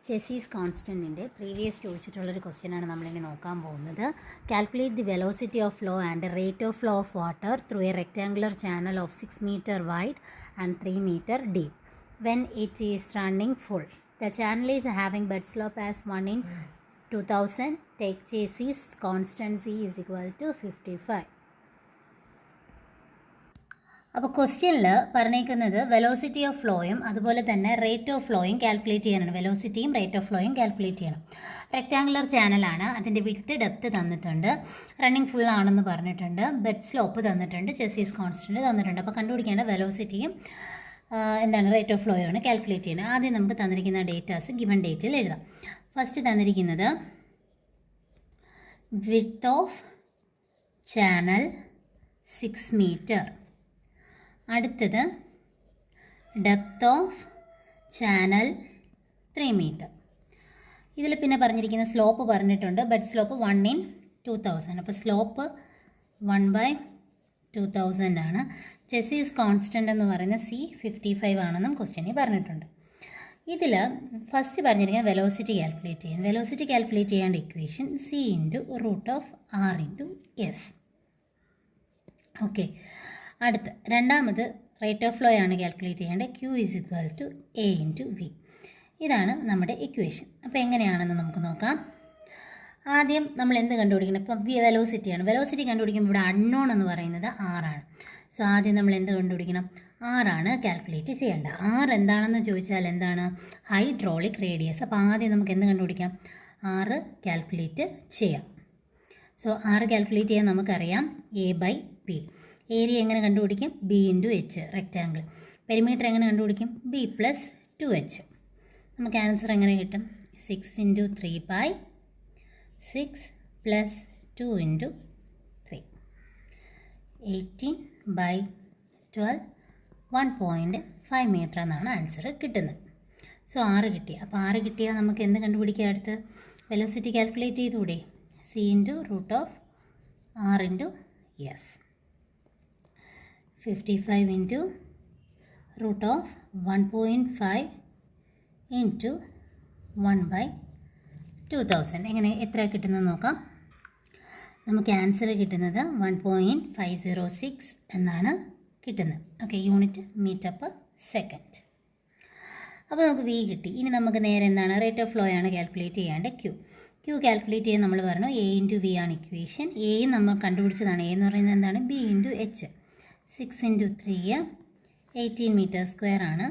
Chezy's കോൺസ്റ്റൻറ്റിൻ്റെ previous ചോദിച്ചിട്ടുള്ളൊരു ക്വസ്റ്റ്യനാണ് നമ്മളിനി നോക്കാൻ പോകുന്നത്. Calculate the velocity of flow and rate of flow of water through A rectangular channel of 6 meter wide and 3 meter deep when it is running full. The channel is having bed slope as 1 in 2000. Take Chase's constant C is equal to 55. അപ്പോൾ ക്വസ്റ്റ്യനിൽ പറഞ്ഞേക്കുന്നത് velocity of ഫ്ലോയും അതുപോലെ തന്നെ rate of ഫ്ലോയും calculate ചെയ്യാനാണ്. വെലോസിറ്റിയും rate of ഫ്ലോയും calculate ചെയ്യണം. Rectangular ചാനലാണ്, അതിൻ്റെ width depth തന്നിട്ടുണ്ട്, റണ്ണിങ് ഫുൾ ആണെന്ന് പറഞ്ഞിട്ടുണ്ട്, ബെഡ് സ്ലോപ്പ് തന്നിട്ടുണ്ട്, ചെസീസ് കോൺസ്റ്റൻറ്റ് തന്നിട്ടുണ്ട്. അപ്പോൾ കണ്ടുപിടിക്കേണ്ട വെലോസിറ്റിയും റേറ്റ് ഓഫ് ഫ്ലോയാണ് കാൽക്കുലേറ്റ് ചെയ്യുന്നത്. ആദ്യം നമുക്ക് തന്നിരിക്കുന്ന ഡേറ്റാസ് ഗിവൺ ഡേറ്റിൽ എഴുതാം. ഫസ്റ്റ് തന്നിരിക്കുന്നത് വിഡ്ത്ത് ഓഫ് ചാനൽ 6 meter, അടുത്തത് ഡെപ്ത് ഓഫ് ചാനൽ 3 meter. ഇതിൽ പിന്നെ പറഞ്ഞിരിക്കുന്ന സ്ലോപ്പ് പറഞ്ഞിട്ടുണ്ട്, ബെഡ് സ്ലോപ്പ് 1 in 2000. അപ്പോൾ സ്ലോപ്പ് 1/2000 ആണ്. ചെസീസ് കോൺസ്റ്റൻ്റ് എന്ന് പറയുന്ന C 55 ആണെന്നും ക്വസ്റ്റ്യനിൽ പറഞ്ഞിട്ടുണ്ട്. ഇതിൽ ഫസ്റ്റ് പറഞ്ഞിരിക്കുന്നത് വെലോസിറ്റി കാൽക്കുലേറ്റ് ചെയ്യാൻ. വെലോസിറ്റി കാൽക്കുലേറ്റ് ചെയ്യേണ്ട ഇക്വേഷൻ C √R/S. ഓക്കെ, അടുത്ത് രണ്ടാമത് റേറ്റ് ഓഫ് ഫ്ലോ ആണ് കാൽക്കുലേറ്റ് ചെയ്യേണ്ടത്. Q = A/V. ഇതാണ് നമ്മുടെ ഇക്വേഷൻ. അപ്പോൾ എങ്ങനെയാണെന്ന് നമുക്ക് നോക്കാം. ആദ്യം നമ്മൾ എന്ത് കണ്ടുപിടിക്കണം? ഇപ്പോൾ വെലോസിറ്റിയാണ്. വെലോസിറ്റി കണ്ടുപിടിക്കുമ്പോൾ ഇവിടെ അൺനോൺ എന്ന് പറയുന്നത് R ആണ്. സോ ആദ്യം നമ്മൾ എന്ത് കണ്ടുപിടിക്കണം? R ആണ് കാൽക്കുലേറ്റ് ചെയ്യേണ്ടത്. R എന്താണെന്ന് ചോദിച്ചാൽ എന്താണ്? Hydraulic radius. അപ്പോൾ ആദ്യം നമുക്ക് എന്ത് കണ്ടുപിടിക്കാം? R കാൽക്കുലേറ്റ് ചെയ്യാം. സോ R കാൽക്കുലേറ്റ് ചെയ്യാൻ നമുക്കറിയാം A/P. ഏരിയ എങ്ങനെ കണ്ടുപിടിക്കും? B/H, rectangle. പെരിമീറ്റർ എങ്ങനെ കണ്ടുപിടിക്കും? B + 2H. നമുക്ക് ആൻസർ എങ്ങനെ കിട്ടും? 6 × 3/6 + 2 × 3, 18/12, 1.5 meter എന്നാണ് ആൻസർ കിട്ടുന്നത്. സോ 6 കിട്ടി. അപ്പോൾ 6 കിട്ടിയാൽ നമുക്ക് എന്ത് കണ്ടുപിടിക്കുക? അടുത്ത് വെലോസിറ്റി കാൽക്കുലേറ്റ് ചെയ്തുകൂടെ? C √R/S. 55 × √1.5 × 1/2000. എങ്ങനെ എത്ര കിട്ടുന്നത് നോക്കാം. നമുക്ക് ആൻസർ കിട്ടുന്നത് 1.506 എന്നാണ് കിട്ടുന്നത്. Okay, unit metre per second. അപ്പോൾ നമുക്ക് V കിട്ടി. ഇനി നമുക്ക് നേരെ എന്താണ്? റേറ്റ് ഓഫ് ഫ്ലോ ആണ് കാൽക്കുലേറ്റ് ചെയ്യേണ്ടത്. Q കാൽക്കുലേറ്റ് ചെയ്യാൻ നമ്മൾ പറഞ്ഞു A/V ആണ് ഇക്വേഷൻ. എയും നമ്മൾ കണ്ടുപിടിച്ചതാണ്. A എന്ന് പറയുന്നത് എന്താണ്? B/H. 6 × 3 18 m² ആണ്.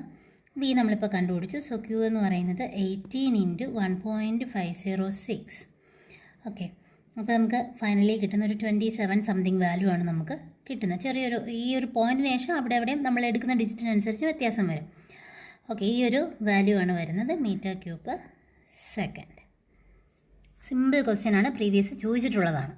V നമ്മളിപ്പോൾ കണ്ടുപിടിച്ചു. സോ Q എന്ന് പറയുന്നത് 18 × 1.506. ഓക്കെ, അപ്പോൾ നമുക്ക് ഫൈനലി കിട്ടുന്ന ഒരു 27 സംതിങ് വാല്യൂ ആണ് നമുക്ക് കിട്ടുന്നത്. ചെറിയൊരു ഈ ഒരു പോയിൻറ്റിന് ശേഷം അവിടെ എവിടെയും നമ്മൾ എടുക്കുന്ന ഡിജിറ്റിനനുസരിച്ച് വ്യത്യാസം വരും. ഓക്കെ, ഈ ഒരു വാല്യൂ ആണ് വരുന്നത് m³/s. സിമ്പിൾ ക്വസ്റ്റ്യൻ ആണ്, പ്രീവിയസ് ചോദിച്ചിട്ടുള്ളതാണ്.